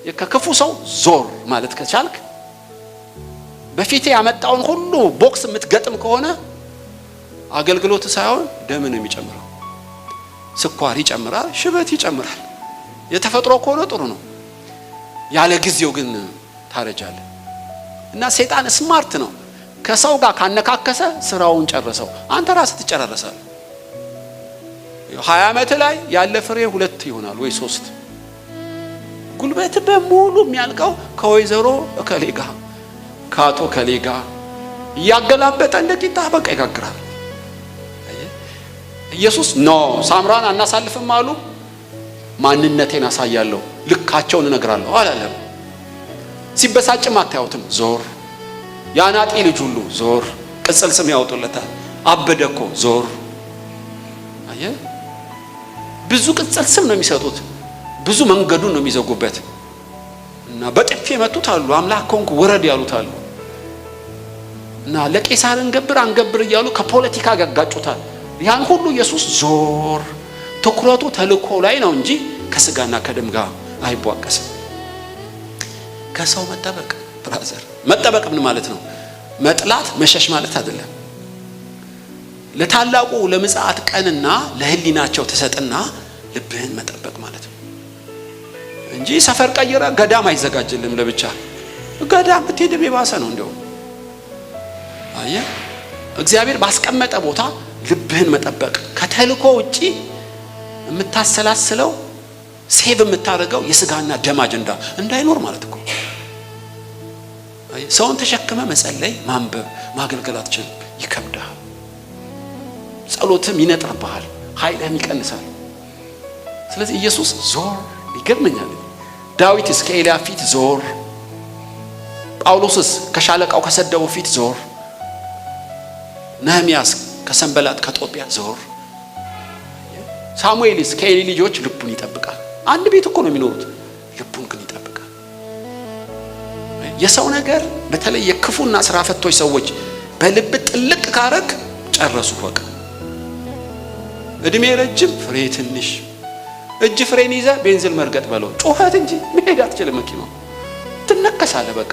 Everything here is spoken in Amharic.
ከክፉ ሰው ዞር ማለት ከቻልክ በፊት ያመጣውን ሁሉ ቦክስ የምትገጥም ከሆነ አገልግሎት ሳይሆን ደም ነው የሚጨምረው። ስኳር ይጨምራል፣ ሽበት ይጨምራል። የተፈጥሮ ከሆነ ጥሩ ነው፣ ያለ ጊዜው ግን ታረጃለህ። እና ሰይጣን ስማርት ነው። ከሰው ጋር ካነካከሰ ስራውን ጨረሰው፣ አንተ ራስህ ትጨራረሳለህ። 20 ዓመት ላይ ያለ ፍሬ 2 ይሆናል ወይ 3። ጉልበት በሙሉ የሚያልቀው ከወይዘሮ እከሌ ጋር ከአቶ እከሌ ጋር እያገላበጠ እንደ ቂጣ በቃ ይጋግራል። ኢየሱስ ኖ ሳምራን አናሳልፍም አሉ። ማንነቴን አሳያለሁ፣ ልካቸውን እነግራለሁ አላለም። ሲበሳጭም አታዩትም፣ ዞር። ያናጢ ልጅ ሁሉ ዞር፣ ቅጽል ስም ያወጡለታል። አበደኮ ዞር። አየ ብዙ ቅጽል ስም ነው የሚሰጡት፣ ብዙ መንገዱን ነው የሚዘጉበት። እና በጥፊ የመቱት አሉ፣ አምላክ ኮንኩ ወረድ ያሉት አሉ። እና ለቄሳር እንገብር አንገብር እያሉ ከፖለቲካ ጋጋጩታል። ያን ሁሉ ኢየሱስ ዞር። ትኩረቱ ተልኮ ላይ ነው እንጂ ከስጋና ከደም ጋር አይቧቀስም። ከሰው መጠበቅ ብራዘር፣ መጠበቅ ምን ማለት ነው? መጥላት መሸሽ ማለት አይደለም። ለታላቁ ለምጽአት ቀንና ለህሊናቸው ተሰጥና ልብህን መጠበቅ ማለት ነው እንጂ ሰፈር ቀይረ ገዳም አይዘጋጅልም። ለብቻ ገዳም ብትሄድ የባሰ ነው። እንደው አየ እግዚአብሔር ባስቀመጠ ቦታ ልብህን መጠበቅ፣ ከተልኮ ውጪ የምታሰላስለው ሴቭ የምታደርገው የስጋና ደም አጀንዳ እንዳይኖር ማለት እኮ። ሰውን ተሸክመ መጸለይ፣ ማንበብ፣ ማገልገል አትችልም፣ ይከብዳል። ጸሎትም ይነጥርብሃል፣ ኃይልህም ይቀንሳል። ስለዚህ ኢየሱስ ዞር። ይገርመኛል። ዳዊትስ ከኤልያብ ፊት ዞር፣ ጳውሎስስ ከሻለቃው ከሰደበው ፊት ዞር፣ ነህምያስ ከሰንበላጥ ከጦቢያ ዞር፣ ሳሙኤልስ ከኤሊ ልጆች ልቡን ይጠብቃል። አንድ ቤት እኮ ነው የሚኖሩት፣ ልቡን ግን ይጠብቃል። የሰው ነገር በተለይ የክፉና ስራ ፈቶች ሰዎች በልብ ጥልቅ ካረክ ጨረሱ በቃ። እድሜ ረጅም ፍሬ ትንሽ፣ እጅ ፍሬን ይዘ ቤንዚን መርገጥ በለው ጩኸት እንጂ መሄድ አትችልም። መኪናው ትነከሳለህ በቃ።